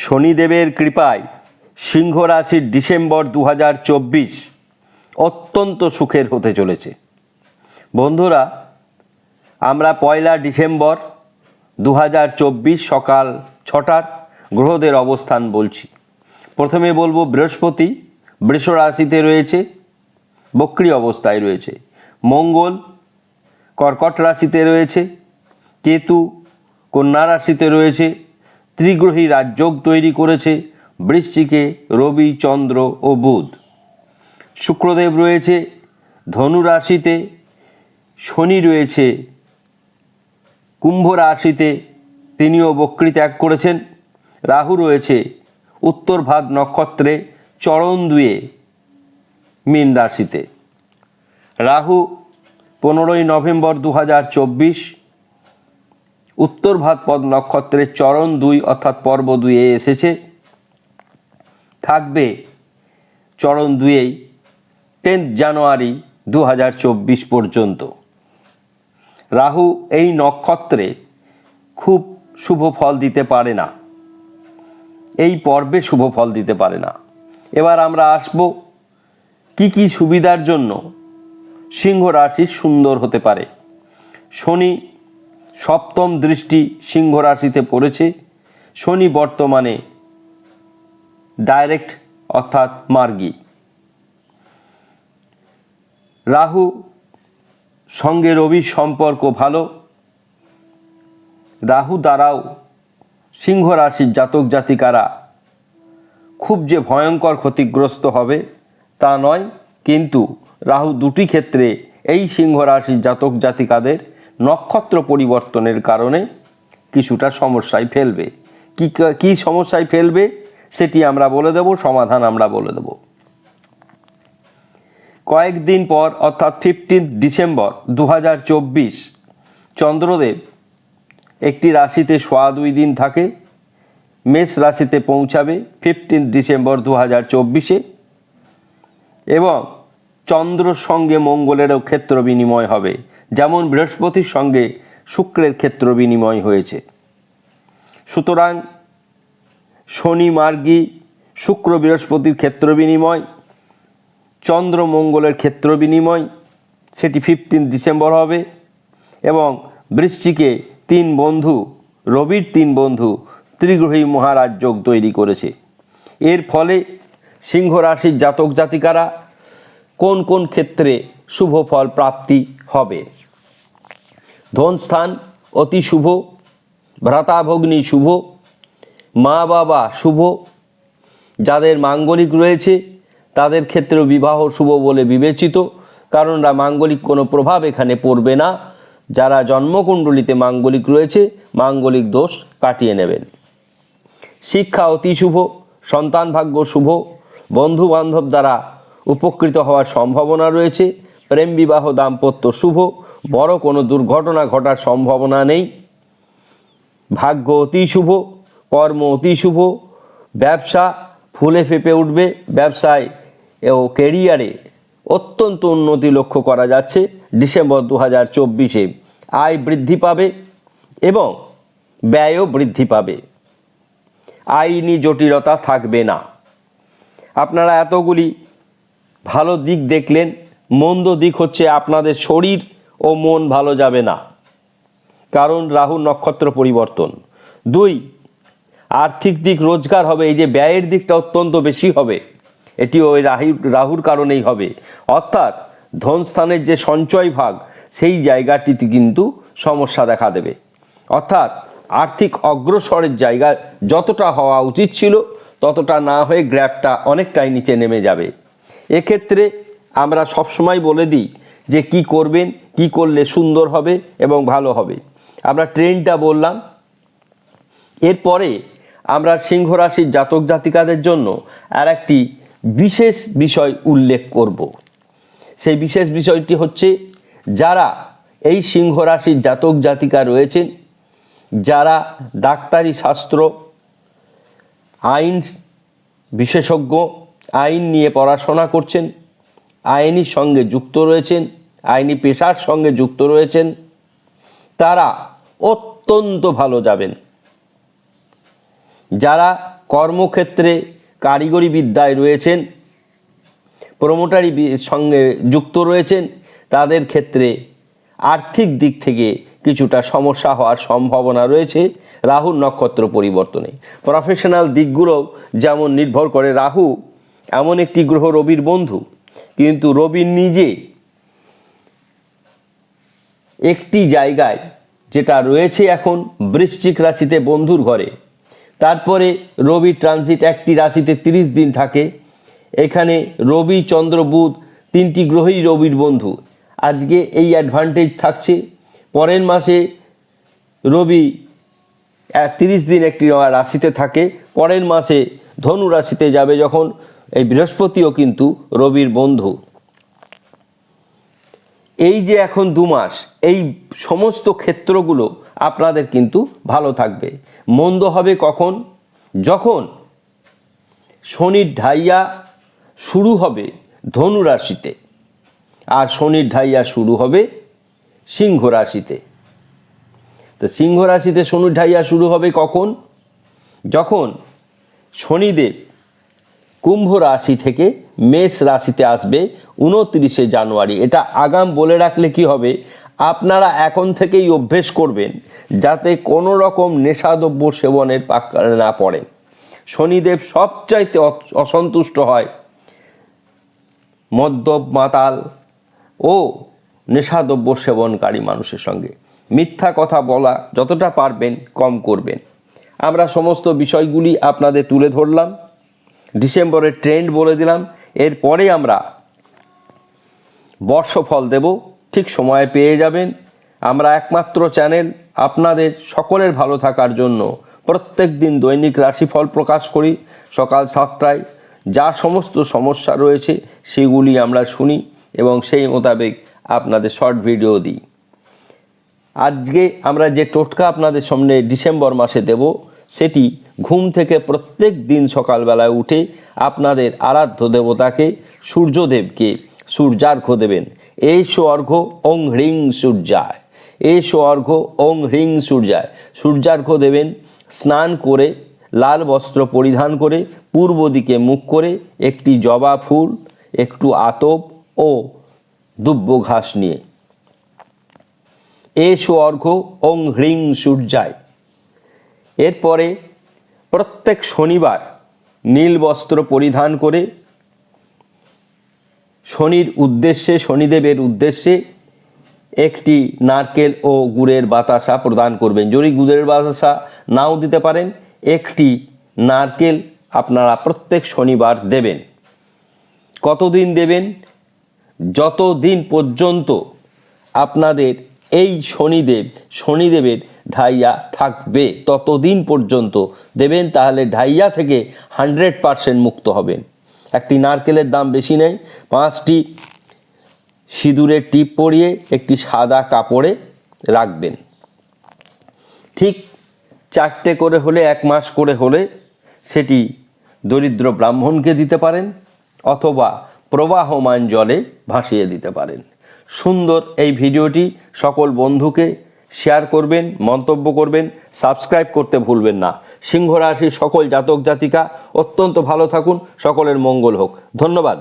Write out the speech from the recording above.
শনিদেবের কৃপায় সিংহ রাশির ডিসেম্বর 2024 অত্যন্ত সুখের হতে চলেছে। বন্ধুরা, আমরা 1 ডিসেম্বর 2024 সকাল 6টার গ্রহদের অবস্থান বলছি। প্রথমে বলবো বৃহস্পতি বৃষ রাশিতে রয়েছে, বক্রী অবস্থায় রয়েছে। মঙ্গল কর্কট রাশিতে রয়েছে, কেতু কন্যা রাশিতে রয়েছে। ত্রিগ্রহী রাজযোগ তৈরি করেছে বৃশ্চিকে রবি, চন্দ্র ও বুধ। শুক্রদেব রয়েছে ধনু রাশিতে, শনি রয়েছে কুম্ভ রাশিতে, তিনিও বক্রী ত্যাগ করেছেন। রাহু রয়েছে উত্তর ভাদ নক্ষত্রে চরণ 2 মীন রাশিতে। রাহু 15 নভেম্বর 2024 উত্তর ভাদ পদ নক্ষত্রের চরণ 2 অর্থাৎ পর্ব 2 এসেছে, থাকবে চরণ 2 10 জানুয়ারি 2024 পর্যন্ত। রাহু এই নক্ষত্রে খুব শুভ ফল দিতে পারে না, এই পর্বে শুভ ফল দিতে পারে না। এবার আমরা আসব কি সুবিধার জন্য সিংহ রাশি সুন্দর হতে পারে। শনি সপ্তম দৃষ্টি সিংহ রাশিতে পড়েছে। শনি বর্তমানে ডাইরেক্ট অর্থাৎ মার্গী। রাহু সঙ্গে রবির সম্পর্ক ভালো। রাহু দ্বারাও সিংহ রাশির জাতক জাতিকারা খুব যে ভয়ঙ্কর ক্ষতিগ্রস্ত হবে তা নয়, কিন্তু রাহু দুটি ক্ষেত্রে এই সিংহ রাশির জাতক জাতিকাদের নক্ষত্র পরিবর্তনের কারণে কিছুটা সমস্যায় ফেলবে। কি সমস্যায় ফেলবে সেটি আমরা বলে দেব, সমাধান আমরা বলে দেব। কয়েকদিন পর অর্থাৎ 15 ডিসেম্বর 2024 চন্দ্রদেব একটি রাশিতে 2.5 দিন থাকে, মেষ রাশিতে পৌঁছাবে 15 ডিসেম্বর 2024 এবং চন্দ্রর সঙ্গে মঙ্গলেরও ক্ষেত্র বিনিময় হবে, যেমন বৃহস্পতির সঙ্গে শুক্রের ক্ষেত্র বিনিময় হয়েছে। সুতরাং শনি মার্গী, শুক্র বৃহস্পতির ক্ষেত্র বিনিময়, চন্দ্র মঙ্গলের ক্ষেত্র বিনিময়, সেটি 15 ডিসেম্বর হবে। এবং বৃশ্চিকে 3 বন্ধু, রবির 3 বন্ধু ত্রিগ্রহী মহারাজ যোগ তৈরি করেছে। এর ফলে সিংহ রাশির জাতক জাতিকারা কোন কোন ক্ষেত্রে শুভ ফল প্রাপ্তি হবে। ধনস্থান অতি শুভ, ভ্রাতাভগ্নী শুভ, মা বাবা শুভ। যাদের মাঙ্গলিক রয়েছে তাদের ক্ষেত্রেও বিবাহ শুভ বলে বিবেচিত, কারণ মাঙ্গলিক কোনো প্রভাব এখানে পড়বে না। যারা জন্মকুণ্ডলিতে মাঙ্গলিক রয়েছে মাঙ্গলিক দোষ কাটিয়ে নেবেন। শিক্ষা অতি শুভ, সন্তান ভাগ্য শুভ, বন্ধু বান্ধব দ্বারা উপকৃত হওয়ার সম্ভাবনা রয়েছে। প্রেম বিবাহ দাম্পত্য শুভ, বড় কোনো দুর্ঘটনা ঘটার সম্ভাবনা নেই। ভাগ্য অতি শুভ, কর্ম অতি শুভ, ব্যবসা ফুলে ফেঁপে উঠবে। ব্যবসায় ও কেরিয়ারে অত্যন্ত উন্নতি লক্ষ্য করা যাচ্ছে। ডিসেম্বর 2024 আয় বৃদ্ধি পাবে এবং ব্যয়ও বৃদ্ধি পাবে। আইনি জটিলতা থাকবে না। আপনারা এতগুলি ভালো দিক দেখলেন, মন্দ দিক হচ্ছে আপনাদের শরীর ও মন ভালো যাবে না, কারণ রাহু নক্ষত্র পরিবর্তন। 2, আর্থিক দিক রোজগার হবে। এই যে ব্যয়ের দিকটা অত্যন্ত বেশি হবে, এটি ওই রাহুর কারণেই হবে। অর্থাৎ ধনস্থানের যে সঞ্চয় ভাগ, সেই জায়গাটিতে কিন্তু সমস্যা দেখা দেবে। অর্থাৎ আর্থিক অগ্রসরের জায়গা যতটা হওয়া উচিত ছিল ততটা না হয়ে গ্র্যাপটা অনেকটাই নিচে নেমে যাবে। এক্ষেত্রে আমরা সবসময় বলে দিই যে কি করবেন, কি করলে সুন্দর হবে এবং ভালো হবে। আমরা ট্রেনটা বললাম। এরপরে আমরা সিংহ রাশির জাতক জাতিকাদের জন্য আর একটি বিশেষ বিষয় উল্লেখ করব। সেই বিশেষ বিষয়টি হচ্ছে, যারা এই সিংহ রাশির জাতক জাতিকা রয়েছেন, যারা ডাক্তারি শাস্ত্র, আইন বিশেষজ্ঞ, আইন নিয়ে পড়াশোনা করছেন, আইনের সঙ্গে যুক্ত রয়েছেন, আইনি পেশার সঙ্গে যুক্ত রয়েছেন, তারা অত্যন্ত ভালো যাবেন। যারা কর্মক্ষেত্রে কারিগরি বিদ্যায় রয়েছেন, প্রমোটারি সঙ্গে যুক্ত রয়েছেন, তাদের ক্ষেত্রে আর্থিক দিক থেকে কিছুটা সমস্যা হওয়ার সম্ভাবনা রয়েছে রাহুর নক্ষত্র পরিবর্তনে। প্রফেশনাল দিকগুলোও যেমন নির্ভর করে, রাহু এমন একটি গ্রহ রবির বন্ধু, কিন্তু রবি নিজে একটি জায়গায় যেটা রয়েছে এখন বৃশ্চিক রাশিতে বন্ধুর ঘরে, তারপরে রবি ট্রানজিট একটি রাশিতে 30 দিন থাকে। এখানে রবি চন্দ্র বুধ তিনটি গ্রহই রবির বন্ধু। আজকে এই অ্যাডভান্টেজ থাকছে, পরের মাসে রবি 30 দিন একটি রাশিতে থাকে, পরের মাসে ধনু রাশিতে যাবে যখন এই বৃহস্পতিও কিন্তু রবির বন্ধু। এই যে এখন 2 মাস এই সমস্ত ক্ষেত্রগুলো আপনাদের কিন্তু ভালো থাকবে। মন্দ হবে কখন? যখন শনির ঢাইয়া শুরু হবে ধনু রাশিতে, আর শনির ঢাইয়া শুরু হবে সিংহ রাশিতে। তো সিংহ রাশিতে শনির ঢাইয়া শুরু হবে কখন? যখন শনিদেব কুম্ভ রাশি থেকে মেষ রাশিতে আসবে 29শে জানুয়ারি। এটা আগাম বলে রাখলে কি হবে, আপনারা এখন থেকেই অভ্যেস করবেন যাতে কোনো রকম নেশাদ্রব্য সেবনের পাক্কারে না পড়েন। শনিদেব সবচাইতে অসন্তুষ্ট হয় মদ্যপ মাতাল ও নেশাদ্রব্য সেবনকারী মানুষের সঙ্গে। মিথ্যা কথা বলা যতটা পারবেন কম করবেন। আমরা সমস্ত বিষয়গুলি আপনাদের তুলে ধরলাম, ডিসেম্বরের ট্রেন্ড বলে দিলাম। এরপরে আমরা বর্ষফল দেব, ঠিক সময়ে পেয়ে যাবেন। আমরা একমাত্র চ্যানেল আপনাদের সকলের ভালো থাকার জন্য প্রত্যেক দিন দৈনিক রাশিফল প্রকাশ করি সকাল 7টায়। যা সমস্ত সমস্যা রয়েছে সেগুলি আমরা শুনি এবং সেই মোতাবেক আপনাদের শর্ট ভিডিও দিই। আজকে আমরা যে টোটকা আপনাদের সামনে ডিসেম্বর মাসে দেব, সেটি ঘুম থেকে প্রত্যেক দিন সকালবেলায় উঠে আপনাদের আরাধ্য দেবতাকে সূর্যদেবকে সূর্যার্ঘ্য দেবেন। এসো অর্ঘ্য ওং হ্রিং সূর্যায়, এসো অর্ঘ্য ওং হ্রিং সূর্যায়। সূর্যার্ঘ্য দেবেন স্নান করে, লাল বস্ত্র পরিধান করে, পূর্ব দিকে মুখ করে, একটি জবা ফুল, একটু আতপ ও দুব্য ঘাস নিয়ে। এসো অর্ঘ্য ওং হ্রিং সূর্যায়। এরপরে প্রত্যেক শনিবার নীল বস্ত্র পরিধান করে শনির উদ্দেশ্যে, শনিদেবের উদ্দেশ্যে একটি নারকেল ও গুড়ের বাতাসা প্রদান করবেন। যদি গুড়ের বাতাসা নাও দিতে পারেন, একটি নারকেল আপনারা প্রত্যেক শনিবার দেবেন। কতদিন দেবেন? যতদিন পর্যন্ত আপনাদের এই শনিদেবের ঢাইয়া থাকবে ততদিন পর্যন্ত দেবেন, তাহলে ঢাইয়া থেকে 100% মুক্ত হবেন। একটি নারকেলের দাম বেশি নেই। 5টি সিঁদুরের টিপ পরিয়ে একটি সাদা কাপড়ে রাখবেন। ঠিক 4টে করে হলে, 1 মাস করে হলে সেটি দরিদ্র ব্রাহ্মণকে দিতে পারেন অথবা প্রবাহমান জলে ভাসিয়ে দিতে পারেন। সুন্দর এই ভিডিওটি সকল বন্ধুকে শেয়ার করবেন, মন্তব্য করবেন, সাবস্ক্রাইব করতে ভুলবেন না। সিংহ রাশির সকল জাতক জাতিকা অত্যন্ত ভালো থাকুন, সকলের মঙ্গল হোক। ধন্যবাদ।